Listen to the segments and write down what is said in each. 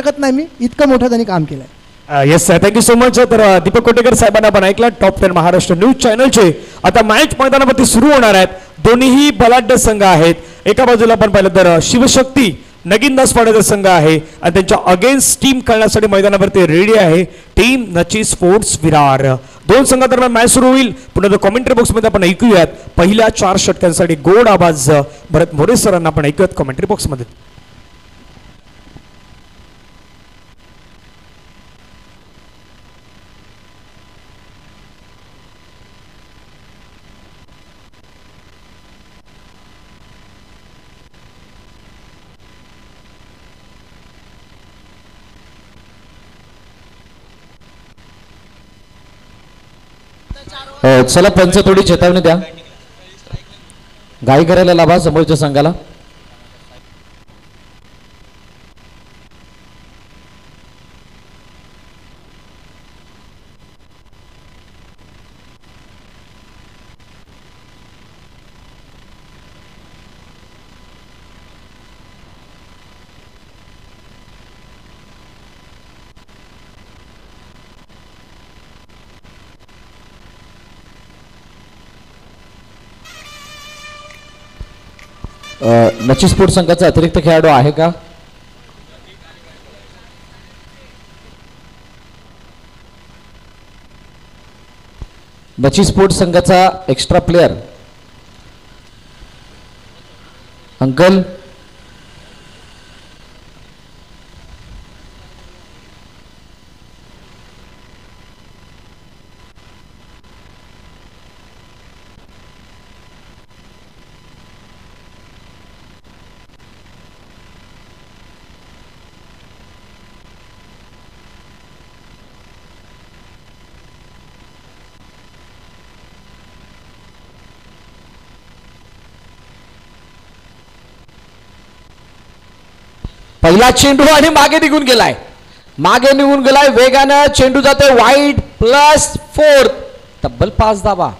शकत नाही मी, इतकं मोठं त्यांनी काम केलं आहे. Yes sir, thank you so much. तर दीपक कोटेकर साहेबांना आपण ऐकला. टॉप 10 महाराष्ट्र न्यूज चॅनलचे आता मॅच मैदानावरती सुरू होणार आहेत. दोन्हीही बलाढ्य संघ आहेत. एका बाजूला आपण पाहिलं तर शिवशक्ती नगीनदास पाड्याचा संघ आहे आणि त्यांच्या अगेन्स्ट टीम करण्यासाठी मैदानावरती रेडी आहे टीम नची स्पोर्ट्स विरार. दोन संघादरम्यान मॅच सुरू होईल. पुन्हा कॉमेंट्री बॉक्समध्ये आपण ऐकूयात पहिल्या 4 षटकांसाठी गोड आवाज भरत मोरे सरांना आपण ऐकूयात कॉमेंट्री बॉक्समध्ये. चला पंच थोडी चेतावणी द्या. घाई करायला लाभा समोरच्या संघाला. नची स्पोर्ट संघाचा अतिरिक्त खेळाडू आहे का? नची स्पोर्ट संघाचा एक्स्ट्रा प्लेयर अंकल. पहिला चेंडू आणि मागे निघून गेलाय. वेगानं चेंडू जातोय वाईड +4 तब्बल 5 धावा.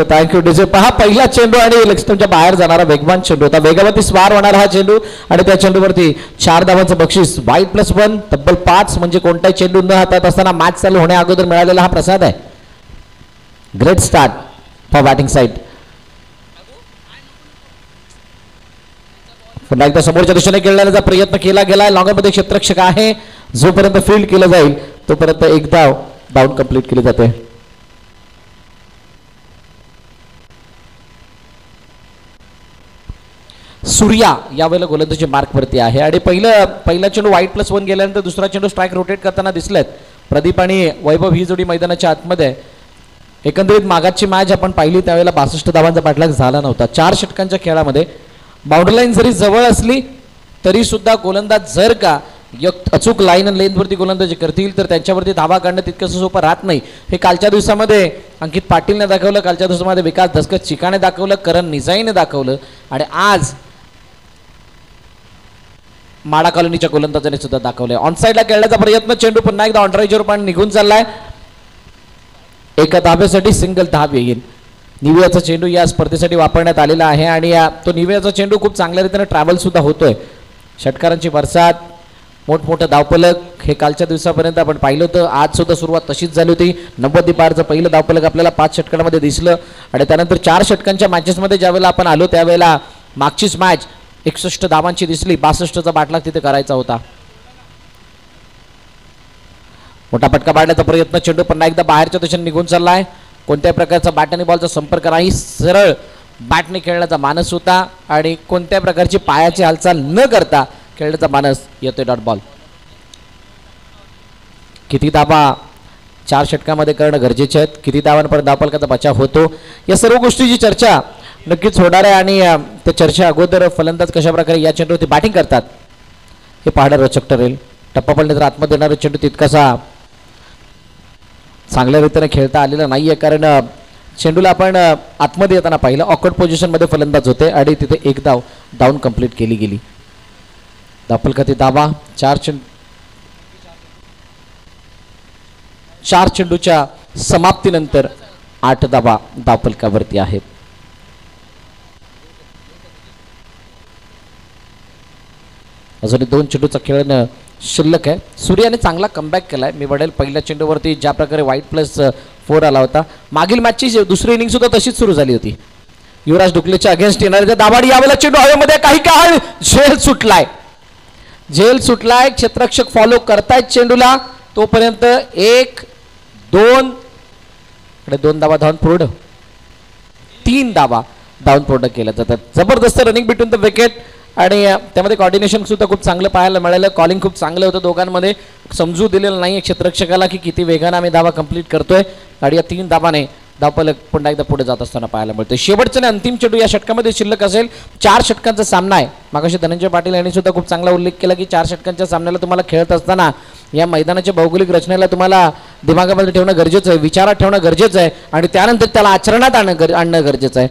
Thank you DJ. पहा पहिला चेंडू आणि लक्ष्मीच्या बाहेर जाणारा वेगवान चेंडू होता. वेगावरती स्वार होणारा हा चेंडू आणि त्या चेंडूवरती 4 धावांचं बक्षीस. वाईड +1 तब्बल 5 म्हणजे कोणताही चेंडू न हातात असताना मॅच चालू होण्या अगोदर मिळालेला हा प्रसाद आहे. Great start for batting side. पुन्हा एकदा समोरच्या दिशेने खेळण्याचा प्रयत्न केला गेलाय. लॉंगमध्ये क्षेत्ररक्षक आहे. जोपर्यंत फील्ड केलं जाईल तोपर्यंत एक धाव डाऊन कंप्लीट केली जाते. सूर्या यावेळेला गोलंदाजी मार्कवरती आहे आणि पहिला चेंडू वाईड +1 गेल्यानंतर दुसरा चेंडू स्ट्राईक रोटेट करताना दिसलेत प्रदीप आणि वैभव. ही जोडी मैदानाच्या आतमध्ये. एकंदरीत मागाची मॅच आपण पाहिली त्यावेळेला 62 धावांचा पाठलाग झाला नव्हता. 4 षटकांच्या खेळामध्ये बाउंड्री लाईन जरी जवळ असली तरी सुद्धा गोलंदाज जर का अचूक लाईन आणि लेनवरती गोलंदाजी करतील तर त्यांच्यावरती धावा काढणं तितकंसं सोपं राहत नाही. हे कालच्या दिवसामध्ये अंकित पाटीलने दाखवलं. कालच्या दिवसामध्ये विकास धसकत चिकाने दाखवलं. करण निजाईने दाखवलं आणि आज माडा कॉलनीच्या गोलंदाजाने सुद्धा दाखवले. ऑनसाईडला खेळण्याचा प्रयत्न. चेंडू पुन्हा एकदा ऑनराईजवर पण निघून चाललाय. एका धाब्यासाठी सिंगल धाव येईल. निवियाचा चेंडू या स्पर्धेसाठी वापरण्यात आलेला आहे आणि तो निवियाचा चेंडू खूप चांगल्या रीतीने ट्रॅव्हल सुद्धा होतोय. षटकारांची बरसात, मोठमोठं धावफलक हे कालच्या दिवसापर्यंत आपण पाहिलं होतं. आज सुद्धा सुरुवात तशीच झाली होती. 90 पारचं पहिलं धावफलक आपल्याला 5 षटकांमध्ये दिसलं आणि त्यानंतर 4 षटकांच्या मॅचेसमध्ये ज्यावेळेला आपण आलो त्यावेळेला मागचीच मॅच 61 धावांची दिसली. 62चा बाटलाग तिथे करायचा होता. मोठा फटका पाडण्याचा प्रयत्न. चेंडू पुन्हा एकदा बाहेरच्या दिशेने निघून चाललाय. कोणत्याही प्रकारचा बॅट आणि बॉलचा संपर्क नाही. सरळ बॅटने खेळण्याचा मानस होता आणि कोणत्याही प्रकारची पायाची हालचाल न करता खेळण्याचा मानस येतोय. Dot ball. किती धावा 4 षटकामध्ये करणं गरजेचे आहेत. किती धावांपर्यंत धावफलकाचा बचाव होतो या सर्व गोष्टीची चर्चा नक्कीच होणार आहे आणि त्या चर्चा अगोदर फलंदाज कशा प्रकारे या चेंडूवरती बॅटिंग करतात हे पाहणं रोचक ठरेल. टप्पा पडले तर आतमध्ये येणारा चेंडू तितकासा चांगल्या रीतीने खेळता आलेला नाहीये कारण चेंडूला आपण आतमध्ये येताना पाहिलं. ऑकवर्ड पोझिशनमध्ये फलंदाज होते आणि तिथे एक धाव डाऊन कंप्लीट केली गेली. धावफलकातील धावा 4 चेंडूच्या समाप्तीनंतर 8 धावा धावफलकावरती आहेत. अजून 2 चेंडूचा खेळ शिल्लक आहे. सूर्याने चांगला कमबॅक केलाय. मी म्हणेल पहिल्या चेंडूवरती ज्या प्रकारे +4 आला होता, मागील मॅचची दुसरी इनिंग सुद्धा तशीच सुरू झाली होती. युवराज डुकलेच्या अगेन्स्ट येणाऱ्या दाबाडी यावेळेला चेंडू हवेमध्ये काही काळ झेल सुटलाय. क्षेत्ररक्षक फॉलो करतायत चेंडूला. तोपर्यंत 1 2 2 धावा धावून पूर्ण, 3 धावा धावून पूर्ण केल्या जातात. जबरदस्त रनिंग बिटवीन द विकेट आणि त्यामध्ये कॉर्डिनेशन सुद्धा खूप चांगलं पाहायला मिळालं. कॉलिंग खूप चांगलं होतं दोघांमध्ये. समजू दिलेलं नाही क्षेत्ररक्षकाला की किती वेगाने आम्ही धावा कंप्लीट करतोय आणि या 3 धावाने धावफलक पुन्हा एकदा पुढे जात असताना पाहायला मिळते. शेवटचा आणि अंतिम चेंडू या षटकामध्ये शिल्लक असेल. 4 षटकांचा सामना आहे. मागाशी धनंजय पाटील यांनी सुद्धा खूप चांगला उल्लेख केला की 4 षटकांच्या सामन्याला तुम्हाला खेळत असताना या मैदानाच्या भौगोलिक रचनेला तुम्हाला दिमागामध्ये ठेवणं गरजेचं आहे, विचारात ठेवणं गरजेचं आहे आणि त्यानंतर त्याला आचरणात आणणं गरजेचं आहे.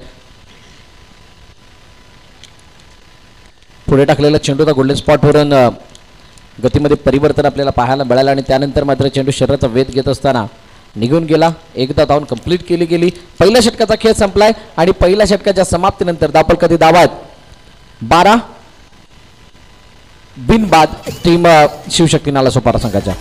पुढे टाकलेला चेंडू गोल्डन स्पॉटवरून गतीमध्ये परिवर्तन आपल्याला पाहायला मिळालं आणि त्यानंतर मात्र चेंडू शरीराचा वेध घेत असताना निघून गेला. एकदा धावून कंप्लीट केली गेली. पहिल्या षटकाचा खेळ संपलाय आणि पहिल्या षटकाच्या समाप्तीनंतर धावफलकातील धावा 12 बिनबाद टीम शिवशक्ती नालासोपारा संघाच्या.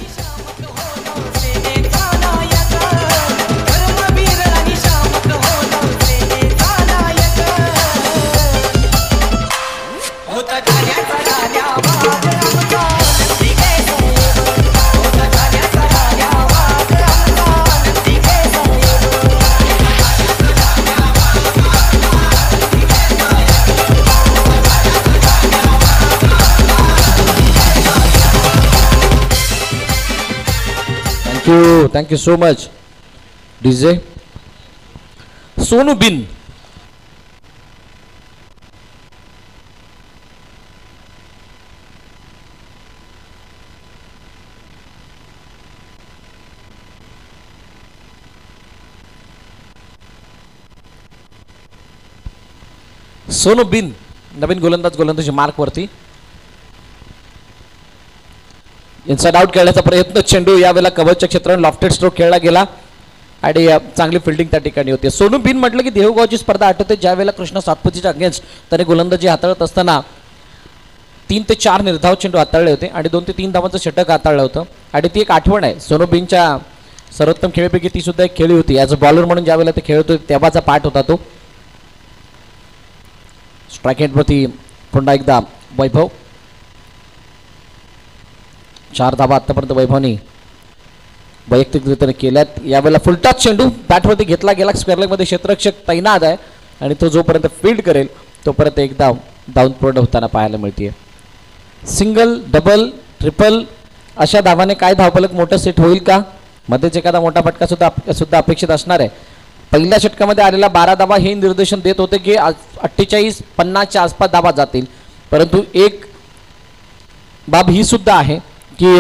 Thank you so much DJ. Sonu बिन नवीन गोलंदाजी मार्कवरती. इनसाइड आउट खेळण्याचा प्रयत्न. चेंडू यावेळेला कव्हरच्या क्षेत्रात लॉफ्टेड स्ट्रोक खेळला गेला आणि चांगली फिल्डिंग त्या ठिकाणी होती. सोनू बिन म्हटलं की देहूगावची स्पर्धा आठवते, ज्यावेळेला कृष्णा सातपुतेच्या अगेन्स्ट त्याने गोलंदाजी हाताळत असताना 3 ते 4 निर्धाव चेंडू हाताळले होते आणि 2 ते 3 धावांचं षटक हाताळलं होतं आणि ती एक आठवण आहे. सोनू बिनच्या सर्वोत्तम खेळीपैकी ती सुद्धा एक खेळी होती. ॲज अ बॉलर म्हणून ज्यावेळेला ते खेळत होते तेव्हाचा पार्ट होता तो. स्ट्राईक एंडवरती पुन्हा एकदा वैभव. 4 धावा आतापर्यंत वैभवनी वैयक्तिकरित्याने केल्यात. यावेळेला फुलटाच चेंडू बॅटवरती घेतला गेला. स्क्वेअर लेगमध्ये क्षेत्ररक्षक तैनात आहे आणि तो जोपर्यंत फील्ड करेल तोपर्यंत एक धाव धावून पूर्ण होताना पाहायला मिळते. सिंगल, डबल, ट्रिपल अशा धावाने काय धावफलक मोठं सेट होईल का? मध्येच एखादा मोठा फटका सुद्धा अपेक्षित असणार आहे. पहिल्या षटकामध्ये आलेला 12 धावा हे निर्देशन देत होते की 48-50च्या आसपास धावा जातील. परंतु एक बाब ही सुद्धा आहे की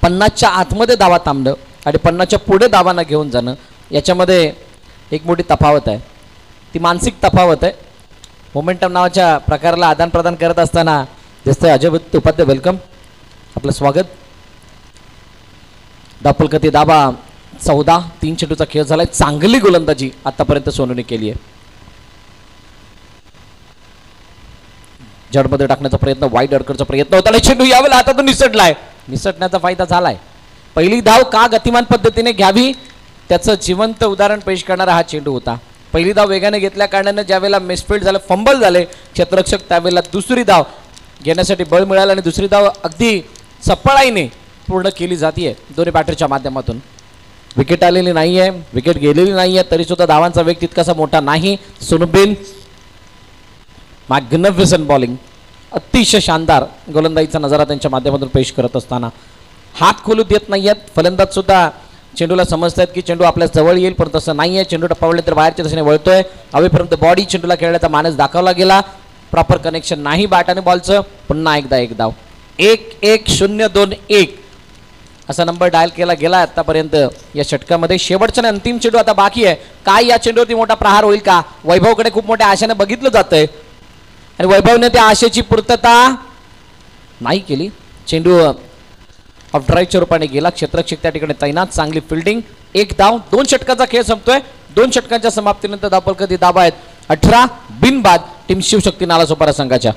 50च्या आतमध्ये धावा थांबणं आणि 50च्या पुढे धावांना घेऊन जाणं याच्यामध्ये एक मोठी तफावत आहे. ती मानसिक तफावत आहे. मोमेंटम नावाच्या प्रकाराला आदान प्रदान करत असताना दिसतंय अजय उपाध्याय, वेलकम, आपलं स्वागत. धावफलकातील धावा 14. 3 चेंडूचा खेळ झालाय. चांगली गोलंदाजी आतापर्यंत सोनूने केली आहे. जडमध्ये टाकण्याचा प्रयत्न, वाईड अडकरचा प्रयत्न होता आणि चेंडू यावेळेला हातातून निसटण्याचा फायदा झालाय. पहिली धाव का गतिमान पद्धतीने घ्यावी त्याचं जिवंत उदाहरण पेश करणारा हा चेंडू होता. पहिली धाव वेगाने घेतल्या कारणाने ज्यावेळेला मिसफील्ड झालं, फंबल झाले क्षेत्ररक्षक, त्यावेळेला दुसरी धाव घेण्यासाठी बळ मिळालं आणि दुसरी धाव अगदी चपळाईने पूर्ण केली जाते दोन्ही बॅटरच्या माध्यमातून. विकेट आलेली नाही आहे, विकेट गेलेली नाही आहे, तरी सुद्धा धावांचा वेग तितकासा मोठा नाही. सुनुबिन मॅग्निफिसंट बॉलिंग, अतिशय शानदार गोलंदाजीचा नजारा त्यांच्या माध्यमातून पेश करत असताना हात खोलू देत नाही आहेत. फलंदाज सुद्धा चेंडूला समजतात की चेंडू आपल्या जवळ येईल, पण तसं नाही आहे. चेंडू टप्पावले तर बाहेरच्या दिशेने वळतोय. हवेपर्यंत बॉडी चेंडूला खेळण्याचा मानस दाखवला गेला. प्रॉपर कनेक्शन नाही बॅट आणि बॉलचं. पुन्हा एकदा एक धाव. 1-1-0-2-1 असा नंबर डायल केला गेला आतापर्यंत या षटकामध्ये. शेवटच्या अंतिम चेंडू आता बाकी आहे. काय या चेंडूवरती मोठा प्रहार होईल का? वैभवकडे खूप मोठ्या आशेने बघितलं जातंय. आणि वैभवने त्या आशेची पूर्तता नाही केली. चेंडू ऑफ ड्राईव्हच्या रूपाने गेला. क्षेत्ररक्षक त्या ठिकाणी तैनात. चांगली फिल्डिंग. 1 धाव. 2 षटकाचा खेळ संपतोय. 2 षटकांच्या समाप्तीनंतर धावफलक दाबा आहेत 18 बिनबाद टीम शिवशक्ती नालासोपारा संघाच्या.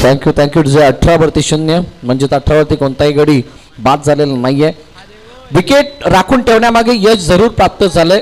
Thank you thank you. 18 वरती 0 म्हणजे 18 वरती कोणताही गडी बाद झालेला नाहीये. विकेट राखून ठेवण्यामागे यश जरूर प्राप्त झालंय.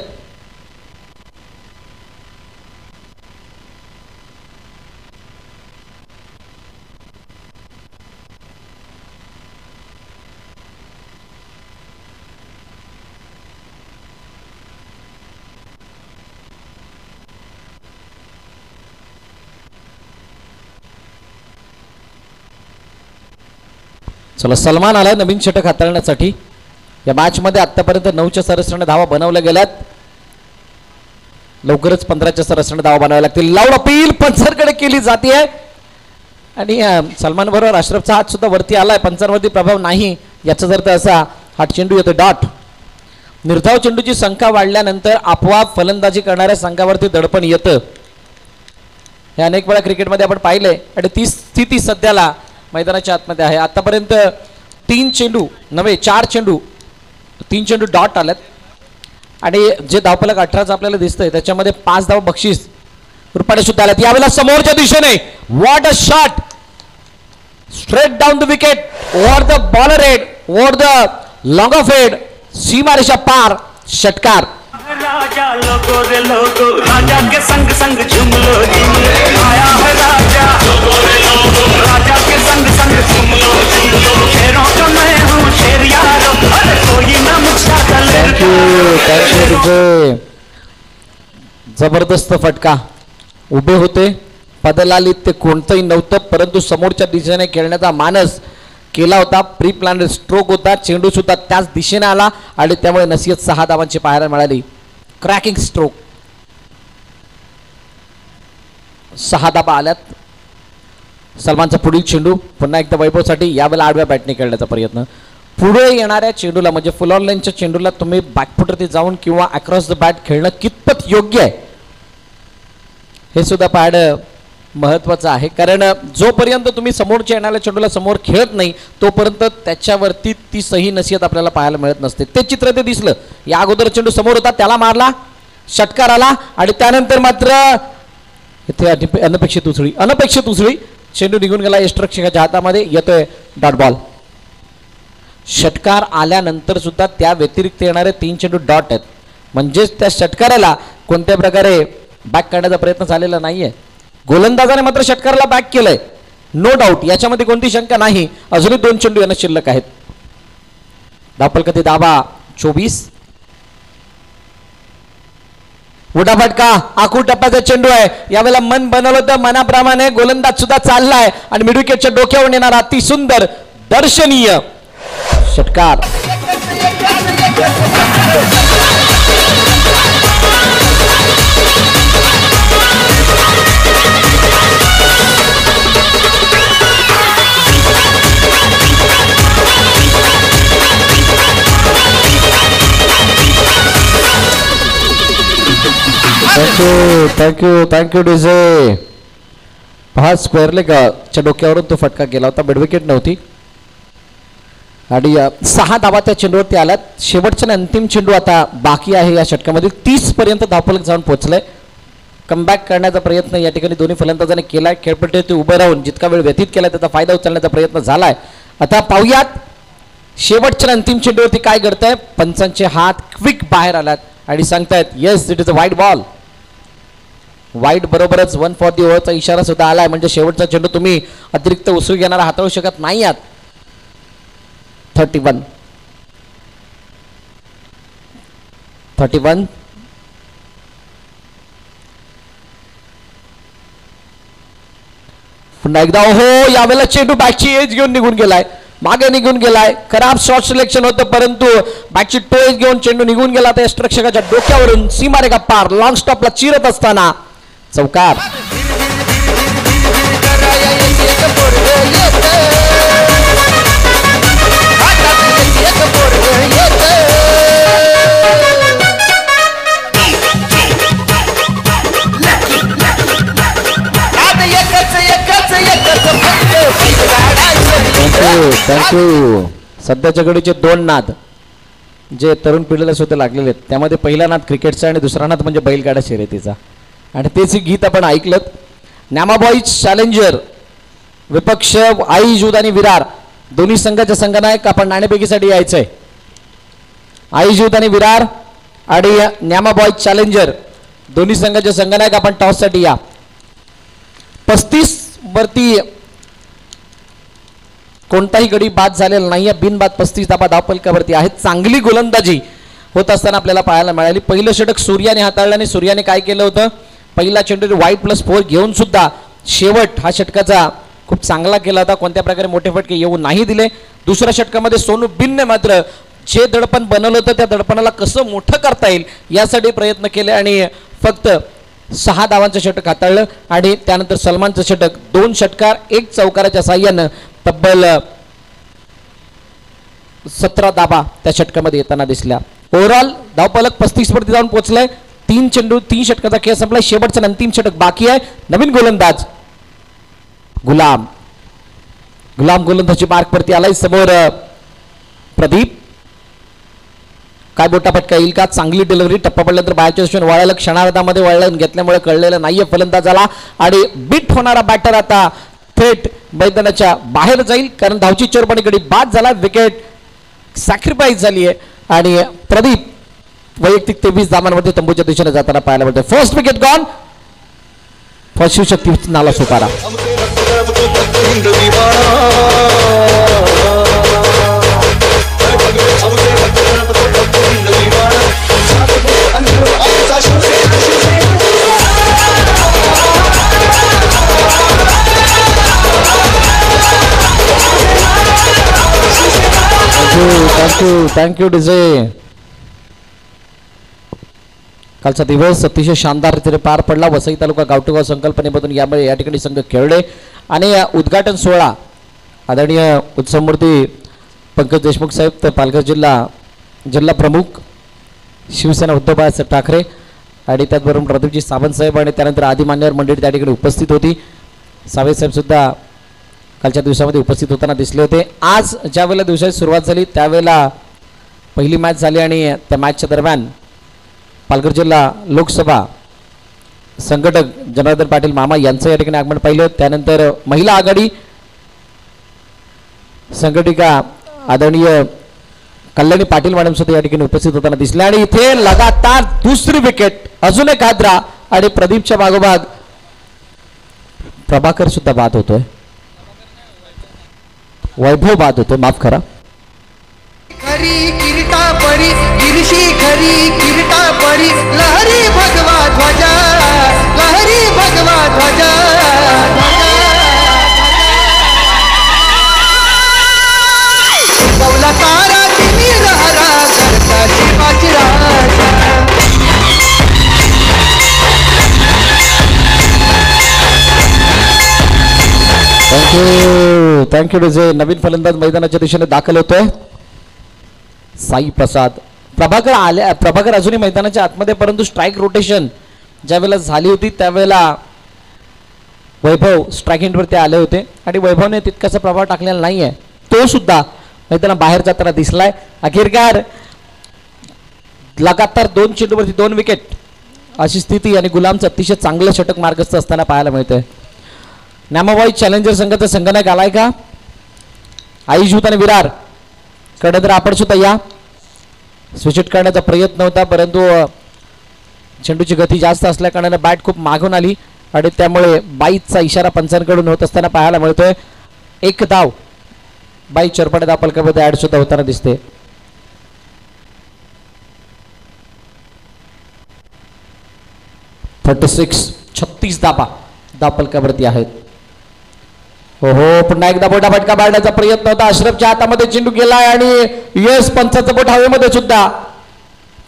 चला सलमान आलाय नवीन षटक हाताळण्यासाठी. या मॅच मध्ये आतापर्यंत 9च्या सरसरीने धावा बनवल्या गेल्यात. लवकरच 15च्या सरसरीने धावा बनवाव्या लागतील. लाऊड अपील पंचांकडे केली जाते आणि सलमान बरोबर अशरफचा हात सुद्धा वरती आलाय. पंचांवरती प्रभाव नाही याचा जर असा हा चेंडू येतो डॉट. निर्धाव चेंडूची संख्या वाढल्यानंतर आपोआप फलंदाजी करणाऱ्या संघावरती दडपण येतं. हे अनेक वेळा क्रिकेटमध्ये आपण पाहिले आणि ती स्थिती सध्याला मैदानाच्या आतमध्ये आहे. आतापर्यंत 3 चेंडू नव्हे 4 चेंडू 3 चेंडू डॉट आल्यात आणि जे धावफलक 18चं आपल्याला दिसतंय त्याच्यामध्ये 5 धाव बक्षीस रूपाने सुद्धा आल्यात. यावेळेला समोरच्या दिशेने what a shot straight down the wicket over the bowler head over the long of head. सीमारेषा पार षटकार. राजा लोगो रे लोगो राजा के संग संग झूम लो आया है राजा लोगो रे लोगो राजा के संग संग झूम लो शेरों का मैं हूँ शेर यारो अरे कोई ना मुझसा थँक्यू. जबरदस्त फटका. उभे होते पदलालीत ते कोणतंही नव्हतं परंतु समोरच्या दिशेने खेळण्याचा मानस केला होता. प्री प्लॅन स्ट्रोक होता. चेंडू सुद्धा त्याच दिशेने आला आणि त्यामुळे नसीहत 6 धावांची पाहायला मिळाली. Cracking stroke. 6 धाबा आल्यात. सलमानचा पुढील चेंडू पुन्हा एकदा वैभवसाठी. यावेळेला आडव्या बॅटने खेळण्याचा प्रयत्न. पुढे येणाऱ्या चेंडूला म्हणजे फुल ऑन लाईनच्या चेंडूला तुम्ही बॅकफुटवरती जाऊन किंवा अक्रॉस द बॅट खेळणं कितपत योग्य आहे हे सुद्धा पाहणं महत्वाचं आहे. कारण जोपर्यंत तुम्ही समोरच्या येणाऱ्या चेंडूला समोर खेळत नाही तोपर्यंत त्याच्यावरती ती सही नसीहत आपल्याला पाहायला मिळत नसते. ते चित्र ते दिसलं. या अगोदर चेंडू समोर होता त्याला मारला षटकार आला आणि त्यानंतर मात्र इथे अनपेक्षित उचळी चेंडू निघून गेला यष्टरक्षकाच्या हातामध्ये. येतोय डॉट बॉल. षटकार आल्यानंतर सुद्धा त्या व्यतिरिक्त येणारे 3 चेंडू डॉट आहेत म्हणजेच त्या षटकाराला कोणत्या प्रकारे बॅक करण्याचा प्रयत्न झालेला नाहीये. गोलंदाजाने मात्र षटकाराला बॅक केलंय नो डाऊट याच्यामध्ये कोणती शंका नाही. अजूनही 2 चेंडू येणं शिल्लक आहेत. धावफलक दाबा 24. उडा फटका आखू टप्प्याचा चेंडू आहे. यावेळेला मन बनवलं तर मनाप्रमाणे गोलंदाज सुद्धा चाललाय आणि मिड विकेटच्या डोक्यावर येणारा अति सुंदर दर्शनीय षटकार. Thank you DJ. पहा स्क्वेअर लेगच्या डोक्यावरून तो फटका गेला होता. मिड विकेट नव्हती आणि 6 धावा त्या चेंडूवरती आल्यात. शेवटचा अंतिम चेंडू आता बाकी आहे या षटकामध्ये. 30 पर्यंत धावफलक जाऊन पोहोचलंय. कमबॅक करण्याचा प्रयत्न या ठिकाणी दोन्ही फलंदाजांनी केलाय. खेळपट्टीवरती उभे राहून जितका वेळ व्यतीत केला त्याचा फायदा उचलण्याचा प्रयत्न झालाय. आता पाहूयात शेवटच्या अंतिम चेंडूवरती काय घडतंय. पंचांचे हात क्विक बाहेर आलात आणि सांगतायत yes it is a wide ball. वाईट बरोबरच 1 फॉर दी ओव्हरचा इशारा सुद्धा आलाय, म्हणजे शेवटचा चेंडू तुम्ही अतिरिक्त उसळी घेणारा हाताळू शकत नाही आहात. 31 पुन्हा एकदा हो, यावेळेला चेंडू बॅटची एज घेऊन निघून गेलाय, मागे निघून गेलाय. खराब शॉट सिलेक्शन होतं, परंतु बॅटची टो एज घेऊन चेंडू निघून गेला. त्या यष्टिरक्षकाच्या डोक्यावरून सीमारेखा पार लॉंग स्टॉपला चिरत असताना चौकार. थँक्यू. सध्याच्या घडीचे 2 नाद जे तरुण पिढीला सुद्धा लागलेले आहेत, त्यामध्ये पहिला नाद क्रिकेटचा आणि दुसरा नाद म्हणजे बैलगाडा शर्यतीचा, आणि तेच गीत आपण ऐकलं. न्यामाबॉईज चॅलेंजर विपक्ष आई जूद आणि विरार दोन्ही संघाच्या संघनायक आपण नाणेफेकीसाठी यायचंय. आई जूद आणि विरार आणि न्यामाबॉईज चॅलेंजर दोन्ही संघाचे संघनायक आपण टॉससाठी या. 35 वरती कोणताही गडी बाद झालेला नाहीये. बिनबाद 35 धाबा धावपलकावरती आहेत. चांगली गोलंदाजी होत असताना आपल्याला पाहायला मिळाली. पहिलं षटक सूर्याने हाताळल्याने सूर्याने काय केलं होतं, पहिला चेंडू -+4 घेऊन सुद्धा शेवट हा षटकाचा खूप चांगला केला होता. कोणत्या प्रकारे मोठे फटके येऊ नाही दिले. दुसऱ्या षटकामध्ये सोनू बिनने मात्र जे दडपण बनवलं होतं त्या दडपणाला कसं मोठं करता येईल यासाठी प्रयत्न केले आणि फक्त 6 धावांचं षटक हाताळलं. आणि त्यानंतर सलमानचं षटक 2 षटकार 1 चौकाराच्या साह्यानं तब्बल 17 धाबा त्या षटकामध्ये येताना दिसल्या. ओव्हरऑल धावपलक 35 वरती जाऊन पोहोचलाय. 3 चेंडू 3 षटकाचा खेळ संपलाय. शेवटचा अंतिम षटक बाकी आहे. नवीन गोलंदाज गुलाम गोलंदाजी मार्क वरती आलाय. समोर प्रदीप. काय मोठा फटका येईल का, चांगली डिलिव्हरी. टप्पा पडल्यानंतर बाहेरच्या दिशेने वळायला क्षणार्धामध्ये वळून घेतल्यामुळे कळलेलं नाहीये फलंदाजाला आणि बीट होणारा बॅटर आता थेट मैदानाच्या बाहेर जाईल, कारण धावची चोरपणी गडी बाद झाला. विकेट सॅक्रिफाईस झाली आहे आणि प्रदीप वैयक्तिक 23 धावांवरती तंबूच्या दिशेने जाताना पाहायला मिळते. First wicket gone for Shivshakti नाला सुपारा. Thank you DJ. कालचा दिवस अतिशय शानदार रीतीने पार पडला. वसई तालुका गावठीगाव संकल्पनेमधून यामुळे या ठिकाणी संघ खेळले आणि उद्घाटन सोहळा आदरणीय उत्सवमूर्ती पंकज देशमुख साहेब, तर पालघर जिल्हा प्रमुख शिवसेना उद्धव बाळासाहेब ठाकरे आणि त्याचबरोबर प्रदीपजी सावंत साहेब आणि त्यानंतर आदी मान्यवर मंडळी त्या ठिकाणी उपस्थित होती. सावंत साहेब सुद्धा कालच्या दिवसामध्ये उपस्थित होताना दिसले होते. आज ज्या वेळेला दिवसाची सुरुवात झाली त्यावेळेला पहिली मॅच झाली आणि त्या मॅचच्या दरम्यान पालघर जिल्हा लोकसभा संघटक जनार्दन पाटील मामा यांचं या ठिकाणी आगमन पाहिलं. त्यानंतर महिला आघाडी संघटिका आदरणीय कल्याणी पाटील मॅडम सुद्धा या ठिकाणी उपस्थित होताना दिसले आणि इथे लगातार दुसरी विकेट अजून एक हादरा आणि प्रदीपच्या मागोमाग प्रभाकर सुद्धा बाद होतोय, वैभव बाद होतोय, माफ करा. खरी किरीटा परी गिरशी खरी किरीटा परी लहरी भगवा ध्वजा लहरी भगवा ध्वजा कौला तारा तिमी रहरा करता शिवाची राजा. Thank you DJ. नवीन फलंदाज मैदानाच्या दिशेने दाखल होतोय साई प्रसाद. प्रभाकर अजूनही मैदानाच्या आतमध्ये, परंतु स्ट्राईक रोटेशन ज्यावेळेला झाली होती त्यावेळेला वैभव स्ट्राईक एंडवरती आले होते आणि वैभवने तितकासा प्रभाव टाकलेला नाही आहे. तो सुद्धा मैदाना बाहेर जाताना दिसलाय. अखेरकार लगातार 2 चेंडूवरती 2 विकेट अशी स्थिती आणि गुलामचं अतिशय चांगलं षटक मार्गस्थ असताना पाहायला मिळतंय. न्यामाबॉईज चॅलेंजर संघाचा संघनायक आलाय का, आईजूत आणि विरार कडे तर आपण सुद्धा या. स्विच करण्याचा प्रयत्न होता परंतु चेंडूची गती जास्त असल्या कारणाने बॅट खूप मागून आली आणि त्यामुळे बाईचा इशारा पंचांकडून होत असताना पाहायला मिळतोय. एक धाव बाई चरपडे धाव फलकामध्ये ऍड सुद्धा होताना दिसते. छत्तीस धाबा धाव फलकावरती आहेत. हो पुन्हा एकदा मोठा फटका मारण्याचा प्रयत्न होता. अश्रफच्या हातामध्ये चेंडू गेलाय आणि यश पंचाचं बोट हवेमध्ये सुद्धा.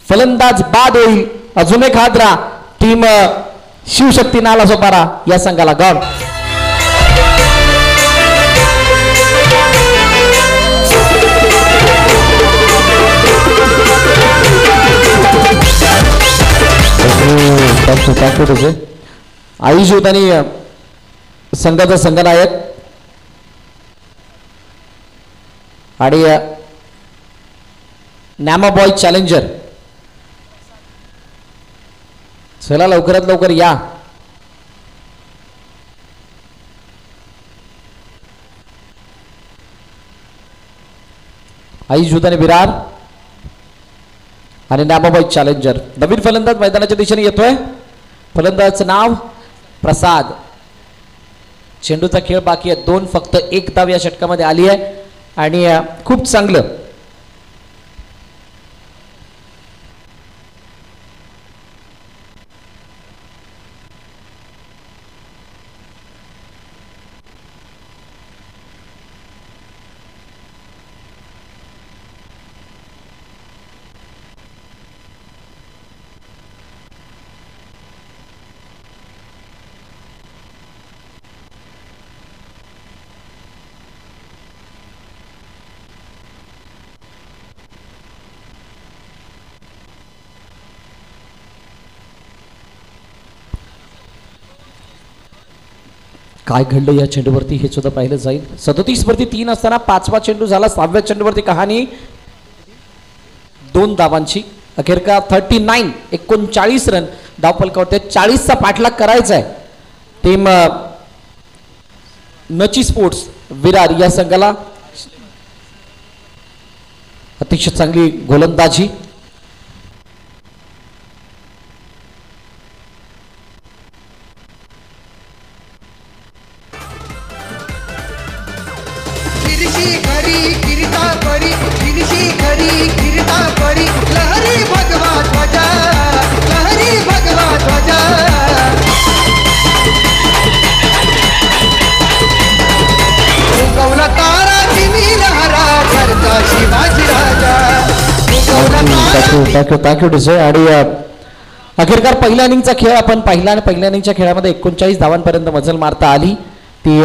फलंदाज बाद होईल. अजून एक हादरा टीम शिवशक्ती नालासोपारा या संघाला गॉल. आयुष आणि संघाचा संघनायक आणि नॅमा बॉय चॅलेंजर. चला लवकरात लवकर या. आयुष आणि विरार आणि नॅमाबॉय चॅलेंजर. नवीन फलंदाज मैदानाच्या दिशेने येतोय. फलंदाजाचं नाव प्रसाद. चेंडूचा खेळ बाकी आहे. 2 फक्त 1 धाव या षटकामध्ये आली आहे आणि खूप चांगलं. काय घडलं या चेंडूवरती हे सुद्धा पाहिलं जाईल. 37 वरती 3 असताना 5वा चेंडू झाला. 6व्या चेंडूवरती कहाणी 2 धावांची. अखेरका 39 रन धावफलकावरती. 40चा पाठलाग करायचा आहे टीम नची स्पोर्ट्स विरार या संघाला. अतिशय चांगली गोलंदाजी. लहरी भगवा ध्वजा, लहरी भगवा ध्वजा. उगवला तारा तिमी लहरा करता शिवाजी राजा. थँक्यू डिसे. आणि अखेरकार पहिल्या इनिंगचा खेळ आपण पाहिला आणि पहिल्या इनिंगच्या खेळामध्ये 39 धावांपर्यंत मजल मारता आली ती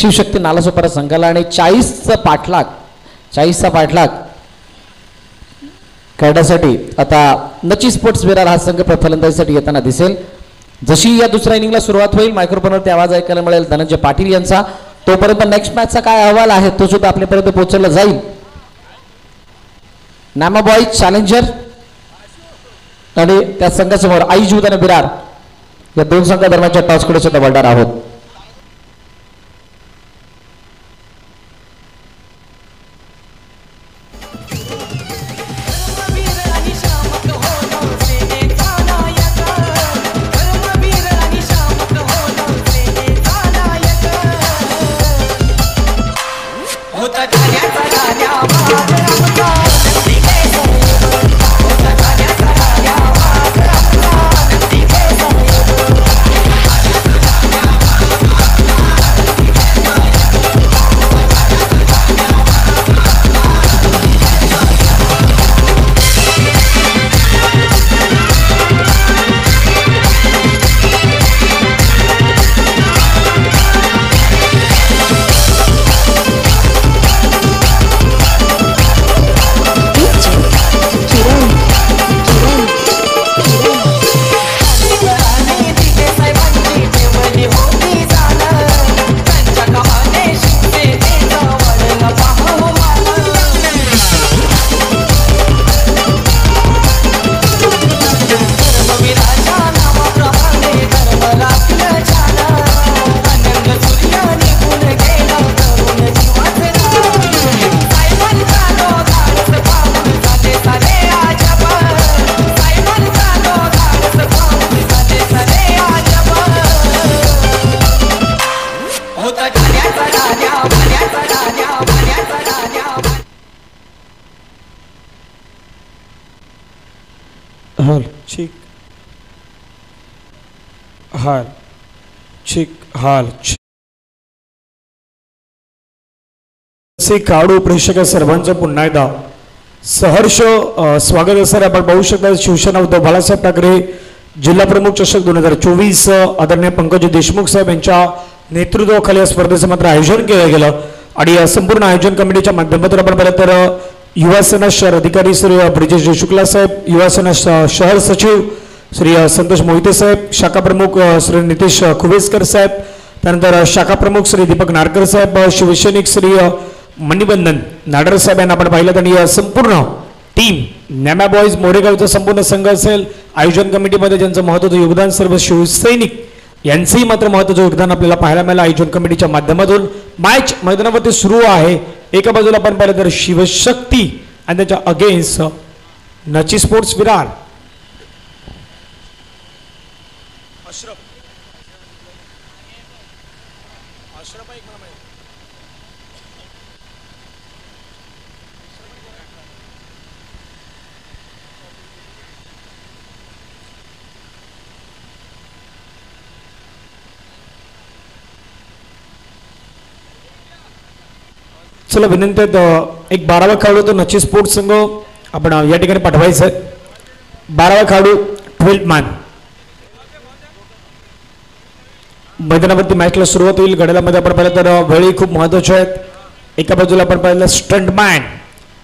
शिवशक्ती नालासोपारा संघाला आणि 40चा पाठलाग करण्यासाठी आता नची स्पोर्ट्स विरार हा संघ फलंदाजीसाठी येताना दिसेल. जशी या दुसऱ्या इनिंगला सुरुवात होईल मायक्रोफोनवरती आवाज ऐकायला मिळेल धनंजय पाटील यांचा. तोपर्यंत नेक्स्ट मॅचचा काय अहवाल आहे तो सुद्धा आपल्यापर्यंत पोहोचवला जाईल. नामा बॉय चॅलेंजर आणि त्या संघासमोर आयुष आणि विरार या 2 संघादरम्यानच्या टॉसकडे सुद्धा वळणार आहोत. हाल चिक हाल काढू प्रेक्षक सर्वांचं पुन्हा एकदा सहर्ष स्वागत असणार आपण पाहू शकता शिवसेना उद्धव बाळासाहेब ठाकरे जिल्हा प्रमुख चषक 2024 आदरणीय पंकज देशमुख साहेब यांच्या नेतृत्वाखाली या स्पर्धेचं मात्र आयोजन केलं गेलं आणि संपूर्ण आयोजन कमिटीच्या माध्यमातून आपण पाहिलं तर युवासेना शहर अधिकारी श्री ब्रिजेश जयशुक्ला साहेब, युवासेना शहर सचिव श्री संतोष मोहिते साहेब, शाखा प्रमुख श्री नितेश खुवेसकर साहेब, त्यानंतर शाखा प्रमुख श्री दीपक नारकर साहेब, शिवसैनिक श्री मणिबंधन नाडर साहेब यांना आपण पाहिलं आणि संपूर्ण टीम नॅमा बॉईज मोरेगावचा संपूर्ण संघ असेल आयोजन कमिटीमध्ये ज्यांचं महत्त्वाचं योगदान सर्व शिवसैनिक यांचंही मात्र महत्त्वाचं योगदान आपल्याला पाहायला मिळालं आयोजन कमिटीच्या माध्यमातून मॅच मैदानावरती सुरू आहे एका बाजूला आपण पाहिलं तर शिवशक्ती आणि त्याच्या अगेन्स्ट नची स्पोर्ट्स विरार चला विनंती एक 12वा खेळाडू तो नची स्पोर्ट्स संघ आपण या ठिकाणी पाठवायचं आहे 12वा खेळाडू 12th मॅन मैदानावरती मॅचला सुरुवात होईल गडामध्ये आपण पाहिलं तर वेळी खूप महत्वाचे आहेत एका बाजूला आपण पाहिलं स्टंटमॅन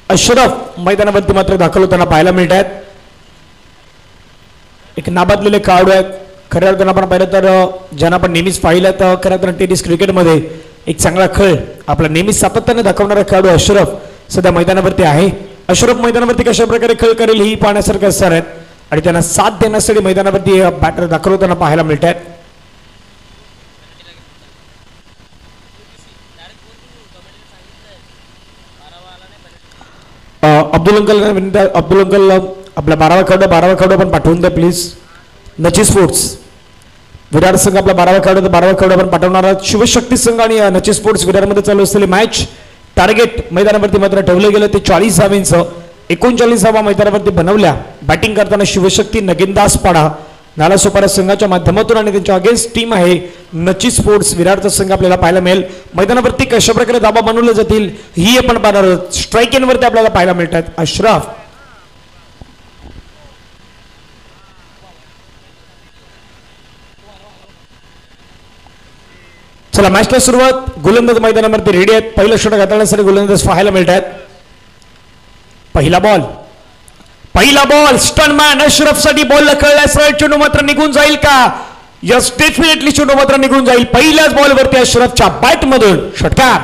अशरफ मैदानावरती मात्र दाखल होताना पाहायला मिळत आहेत एक नाबादलेले खेळाडू आहेत खऱ्या अर्थानं आपण पाहिलं तर ज्यांना आपण नेहमीच पाहिलं तर खऱ्या अर्थानं टेनिस क्रिकेटमध्ये एक चांगला खेळ आपला नेहमी सातत्याने दाखवणारा खेळाडू अशरफ सध्या मैदानावरती आहे अशरफ मैदानावरती कशा प्रकारे खेळ करेल ही पाहण्यासारखं असणार आहेत आणि त्यांना साथ देण्यासाठी मैदानावरती बॅटर दाखल होताना पाहायला मिळत आहेत अब्दुल अंकल आपला 12वा खेळाडू आपण पाठवून द्या प्लीज नची स्पोर्ट्स विरार संघ आपला 12वा खेळाडू आपण पाठवणार आहोत शिवशक्ती संघ आणि नची स्पोर्ट्स विरारमध्ये चालू असलेली मॅच टार्गेट मैदानावरती मात्र ठेवलं गेलं ते 40 धावांचं 39 धावा मैदानावरती बनवल्या बॅटिंग करताना शिवशक्ती नगिनदास पाडा नालासोपारा संघाच्या माध्यमातून आणि त्यांच्या अगेन्स्ट टीम आहे नची स्पोर्ट्स विरारचा संघ आपल्याला पाहायला मिळेल मैदानावरती कशा प्रकारे धावा बनवले जातील ही आपण पाहणार आहोत स्ट्राईक एनवरती आपल्याला पाहायला मिळतात अशरफ चला मॅचला सुरुवात गोलंदाज मैदानावरती रेडी आहेत पहिलं षटक हाताळण्यासाठी गोलंदाज पाहायला मिळत आहेत पहिला बॉल स्टनमॅन अशरफ साठी बॉल कळल्यास चेंडू मात्र निघून जाईल का यस डेफिनेटली चेंडू मात्र निघून जाईल पहिल्याच बॉलवरती अशरफच्या बॅट मधून षटकार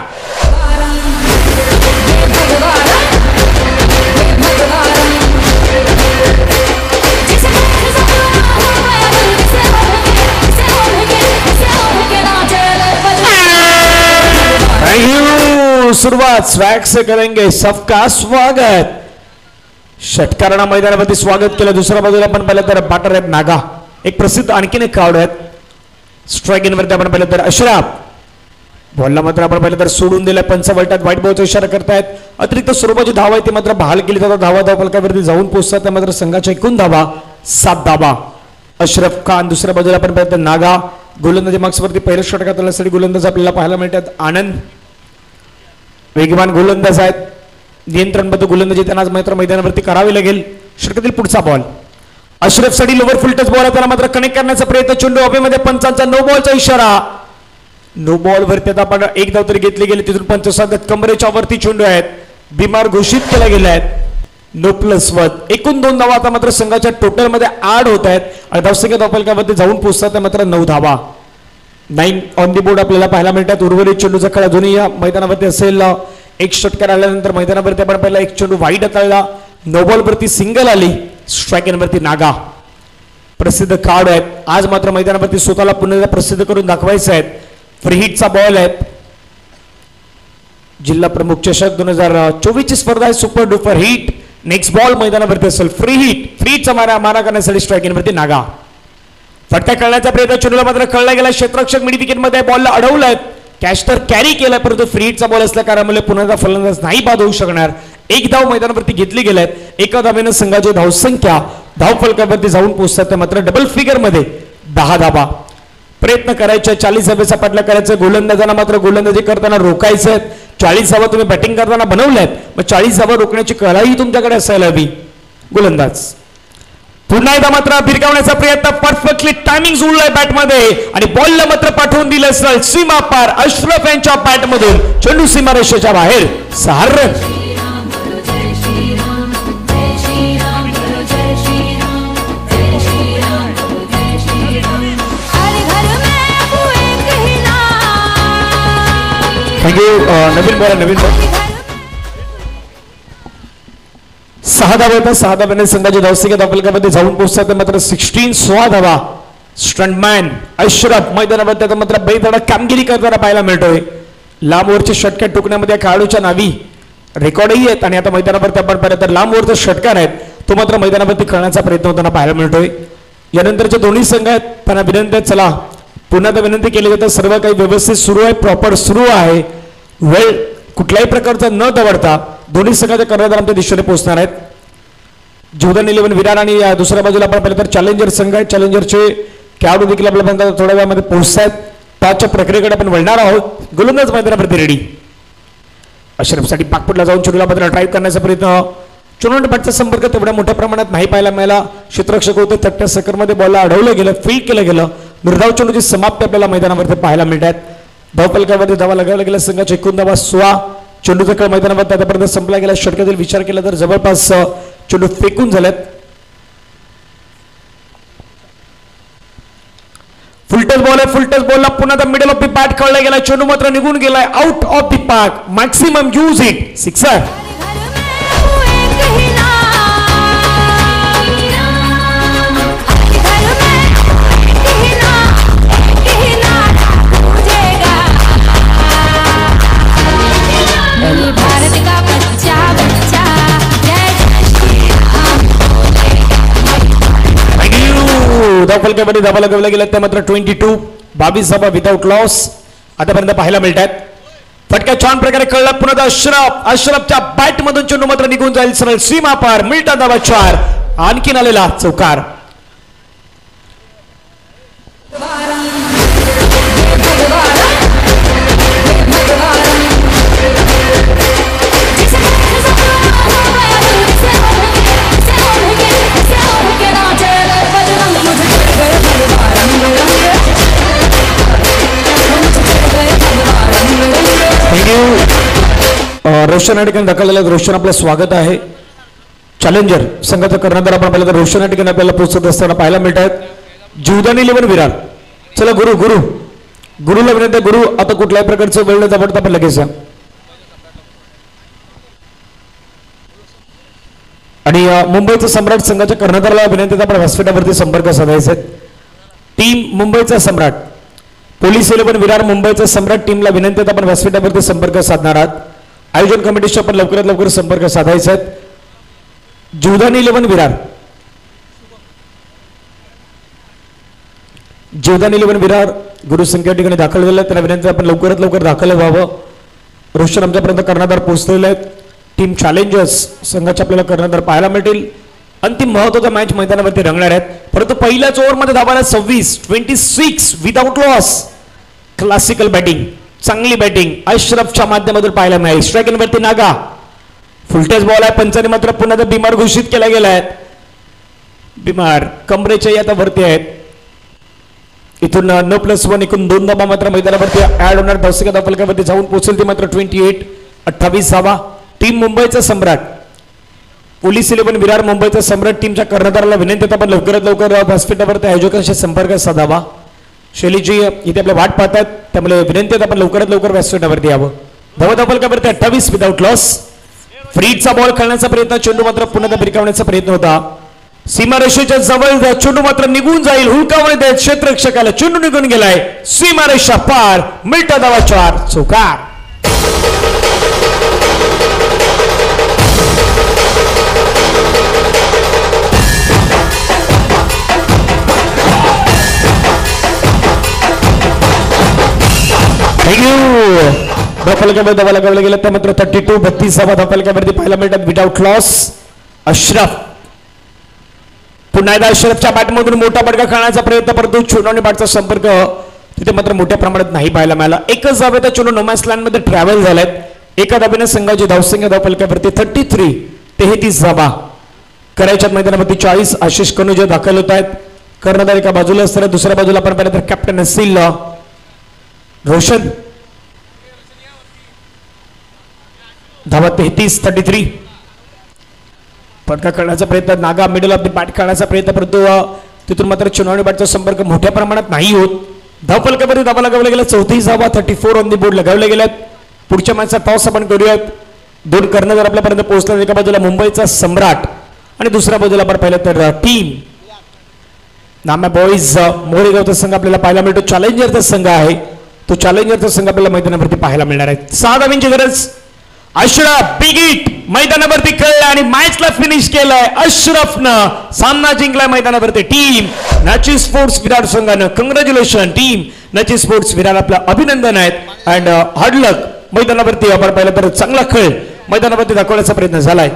सुरुवात स्वैग से करेंगे सबका स्वागत षटकारांना मैदानावरती स्वागत केलं दुसऱ्या बाजूला आपण पाहिलं तर बॅटर आहेत नागा एक प्रसिद्ध आणखीन एक खेळाडू आहेत स्ट्राईक इनवरती आपण पाहिलं तर अशरफ बॉलला मात्र आपण पाहिलं तर सोडून दिलं पंचवलटात व्हाईट बॉलचा इशारा करतायत अतिरिक्त स्वरूपाची धावा आहे ती मात्र बहाल केली जातात धावा फलकावरती जाऊन पोहोचतात त्या मात्र संघाच्या एकूण धावा 7 धावा अशरफ खान दुसऱ्या बाजूला आपण पाहिलं तर नागा गोलंदाजी मार्क्सवरती पहिल्या षटकात आल्यासाठी गोलंदाज आपल्याला पाहायला मिळतात आनंद वेगवान गोलंदाज आहेत नियंत्रणबद्ध गोलंदाजी त्यांना मात्र मैदानावरती करावी लागेल षटकातील पुढचा बॉल अशरफ साठी लोवर फुल टच बॉल त्याला मात्र कनेक्ट करण्याचा प्रयत्न चेंडू हवेमध्ये पंचांचा नो बॉलचा इशारा नो बॉल वरती आता आपण एक धाव तरी घेतली गेली तिथून पंच सांगत कमरेच्या वरती चेंडू आहेत बिमार घोषित केला गेला आहेत नो प्लस 1 एकूण 2 धावा आता मात्र संघाच्या टोटल मध्ये ऍड होत आहेत आणि धावसंख्या धावफलकावरती जाऊन पोहोचतात मात्र 9 धावा 9 ऑन दी बोर्ड आपल्याला पाहायला मिळतात उर्वरित चेंडूचा खेळ अजूनही या मैदानावरती असेल एक षटकार आल्यानंतर मैदानावरती आपण पहिला एक चेंडू वाईट हाताळला नो बॉल वरती सिंगल आली स्ट्राईक वरती नागा प्रसिद्ध खेळाडू आहेत आज मात्र मैदानावरती स्वतःला पुन्हा एकदा प्रसिद्ध करून दाखवायचं आहे फ्री हिटचा बॉल आहे जिल्हा प्रमुख चषक 2024 ची स्पर्धा आहे super duper hit next ball मैदानावरती असेल फ्री हिटचा मारा करण्यासाठी स्ट्राईक वरती नागा फटका खेळण्याचा प्रयत्न चेंडूला मात्र खेळला गेला क्षेत्ररक्षक मिड विकेट मध्ये बॉलला अडवलाय कॅच तर कॅरी केलाय परंतु फ्री हिटचा बॉल असल्या कारणामुळे पुन्हा फलंदाज नाही बाद होऊ शकणार एक धाव मैदानावरती घेतली गेलाय एका धावेनं संघाची धावसंख्या धाव फलकावरती जाऊन पोहोचतात मात्र डबल फिगर मध्ये 10 धावा प्रयत्न करायचे, 40 धाब्याचा पाठला करायचं, गोलंदाजांना मात्र गोलंदाजी करताना रोखायचं. 40 धावा तुम्ही बॅटिंग करताना बनवल्यात, मग 40 धावा रोखण्याची कलाही तुमच्याकडे असायला हवी. गोलंदाज पुन्हा एकदा मात्र भिरकावण्याचा प्रयत्न, परफेक्टली टायमिंग जुळलाय बॅटमध्ये आणि बॉलला मात्र पाठवून दिलं असेल सीमा पार. अश्रफ यांच्या बॅटमधून चेंडू सीमारेषेच्या बाहेर. 6 रन. थँक्यू. नवीन बॉल 6 धावा होता. 6 धाव्याने संघाच्या धावसंख्येत आपल्यामध्ये जाऊन पोहोचतात मात्र 16 धावा. स्टंटमॅन अश्रफ मैदानावर त्याचा मात्र बेधडक कामगिरी करताना पाहायला मिळतोय. लांब ओव्हरच्या षटक्या टोकण्यामध्ये खेळाडूच्या नावी रेकॉर्डही आहेत आणि आता मैदानावरती आपण पाहिलं तर लांब ओव्हरचा षटकार आहेत तो मात्र मैदानावरती खेळण्याचा प्रयत्न होताना पाहायला मिळतोय. यानंतरचे दोन्ही संघ आहेत, त्यांना विनंती आहे, चला पुन्हा एकदा विनंती केली जाते, सर्व काही व्यवस्थित सुरू आहे, प्रॉपर सुरू आहे, वेळ कुठल्याही प्रकारचा न दवडता दोन्ही संघाचे कर्णधार आमच्या दिशेने पोहोचणार आहेत. जीवदान 11 विरार आणि दुसऱ्या बाजूला आपण पाहिलं तर चॅलेंजर संघ आहे. चॅलेंजरचे खेळाडू देखील आपल्या थोड्या वेळामध्ये पोहोचतात. त्याच्या प्रक्रियेकडे आपण वळणार आहोत. गोलंदाज मैदानावरती रेडी. अश्रफसाठी पाकपुटला जाऊन चेंडूला मात्र ड्राईव्ह करण्याचा प्रयत्न. चुनवंत बॅटचा संपर्क तेवढ्या मोठ्या प्रमाणात नाही पाहायला मिळाला. क्षेत्ररक्षक होते, तट्ट्या सेकंडमध्ये बॉलला अडवलं गेलं, फील्ड केलं गेलं. निर्धाव चेंडूची समाप्ती आपल्याला मैदानावरती पाहायला मिळतात. धावफलकावरती धावा लगावला गेल्या संघाच्या 21 धावा 16. चेंडूचा खेळ मैदानावर आतापर्यंत संपला गेला. षटकातील विचार केला तर जवळपास चेंडू फेकून झाल्यात. फुलटच बॉल आहे. फुलटच बॉलला पुन्हा मिडल ऑफ द पार्क खेळला गेला. चेंडू मात्र निघून गेलाय out of the park. Maximum use it. Sixer. धावफलकामध्ये धावा लगावल्या गेल्या त्या मात्र 22. 22 धावा विदाउट लॉस आतापर्यंत पाहायला मिळतात. फटका छान प्रकारे कळला. पुन्हा अश्रफच्या बॅट मधून चेंडू मात्र निघून जाईल सरळ सीमा पार. मिळतात धावा 4. आणखीन आलेला चौकार. रोशन या ठिकाणी दाखल झालेलं. रोशन आपलं स्वागत आहे. चॅलेंजर संघाचा कर्णधार आपण पाहिलं तर रोशन या ठिकाणी आपल्याला पोहोचत असताना पाहायला मिळतात. जीवदान 11 विरार. चला गुरुला विनंती. गुरु आता कुठल्याही प्रकारचं वेळ न दवडता आपण लगेच या. आणि मुंबईचा सम्राट संघाच्या कर्णधाराला विनंती आपण व्यासपीठावरती संपर्क साधायचा. टीम मुंबईचा सम्राट, पोलीस 11 विरार मुंबईचा सम्राट टीमला विनंती आपण व्यासपीठावरती संपर्क साधणार आहात. आयोजन कमिटीशी आपण लवकरात लवकर संपर्क साधायचा आहे. जीवदान 11 विरार. जीवदान 11 विरार गुरुसंख्या ठिकाणी दाखल झाले. त्यांना विनंती आपण लवकरात लवकर दाखल व्हावं. रोशन आमच्यापर्यंत कर्णधार पोहोचलेले आहेत. टीम चॅलेंजर्स संघाचे आपल्याला कर्णधार पाहायला मिळतील. अंतिम महत्वाचा मॅच मैदानावरती रंगणार आहेत. परंतु पहिल्याच ओव्हरमध्ये धावाला 26 विदाउट लॉस. क्लासिकल बॅटिंग, चांगली बॅटिंग अश्रफच्या माध्यमातून पाहायला मिळाली. स्ट्रायकिंगवरती नागा. फुलटच बॉल आहे. पंचाने मात्र पुन्हा बिमार घोषित केला गेला आहे. बिमार कमरेच्या आता वरती आहेत. इथून 9+1 एकूण 2 धावा मात्र मैदानावरती ऍड होणार. धावसंख्या धावफलकावरती जाऊन पोहोचेल ती मात्र 28 धावा. टीम मुंबईचा सम्राट, पोलीस 11 विरार मुंबईचा सम्राट टीमच्या कर्णधाराला विनंती आपण लवकरात लवकर व्यासपीठावरती आयोजकांशी संपर्क साधावा. शैलीजी इथे आपल्या वाट पाहतात, त्यामुळे विनंती आपण लवकरात लवकर व्यासपीठावरती यावं. धावा धावफलकावरती 28 विदाउट लॉस. फ्रीडचा बॉल खेळण्याचा प्रयत्न. चेंडू मात्र पुन्हा भिरकावण्याचा प्रयत्न होता. सीमारेषेच्या जवळ चेंडू मात्र निघून जाईल. हुलकावणी देत क्षेत्ररक्षकाला चेंडू निघून गेलाय सीमारेषा पार. मिळता धावा 4. चौकार. धावफलकामध्ये धावा लगावल्या गेल्या त्या मात्र 32 धावा धावफलकावरती पाहायला मिळतात विदाउट लॉस. अश्रफ पुन्हा एकदा अश्रफच्या बॅटमधून मोठा फटका खेळण्याचा प्रयत्न, परंतु चुनावणी बॅटचा संपर्क तिथे मात्र मोठ्या प्रमाणात नाही पाहायला मिळाला. एकच धाब्याचा चेंडू नोमॅन्स लँड मध्ये ट्रॅव्हल झालाय. एका धाब्याने संघाची धावसंख्या धावफलकावरती 33 धाबा. करायच्या मैदानावरती 40 आशिष कनुजा दाखल होत आहेत. कर्णधार एका बाजूला असताना दुसऱ्या बाजूला आपण पाहिलं तर कॅप्टन असेल रोशन. धावा 33. फटका करण्याचा प्रयत्न, Naga middle of the bat करण्याचा प्रयत्न, परंतु तिथून मात्र चुनावणी बॅटचा संपर्क मोठ्या प्रमाणात नाही होत. धावफलकावरती धावा लगावल्या गेल्या. 34 धावा 34 ऑन दी बोर्ड लगावल्या गेल्यात. पुढच्या मॅचचा टॉस आपण करूयात. 2 कर्णधार आपल्यापर्यंत पोहोचतात. एका बाजूला मुंबईचा सम्राट आणि दुसऱ्या बाजूला आपण पाहिलं तर टीम नाम्या बॉईज मोरेगावचा संघ आपल्याला पाहायला मिळतो. चॅलेंजरचा संघ आहे. तो चॅलेंजरचा संघ आपल्याला मैदानावरती पाहायला मिळणार आहे. 6 धावांची गरज. अशरफ बिग हिट मैदानावरती खेळलाय आणि मॅचला फिनिश केलाय. अशरफनं सामना जिंकलाय मैदानावरती. टीम नॅची स्पोर्ट्स विरार संघानं कंग्रॅच्युलेशन. टीम नॅची स्पोर्ट्स विरार आपलं अभिनंदन आहेत अँड हार्ड लक. मैदानावरती आपण पाहिलं तर चांगला खेळ मैदानावरती दाखवण्याचा प्रयत्न झालाय.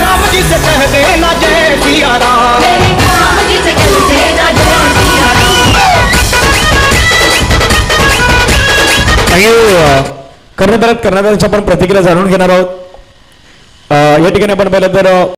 राम जी से कह देना जय सिया राम, राम जी से कह देना जय सिया राम. कर्णधाराच्या आपण प्रतिक्रिया जाणून घेणार आहोत. या ठिकाणी आपण पाहिलं तर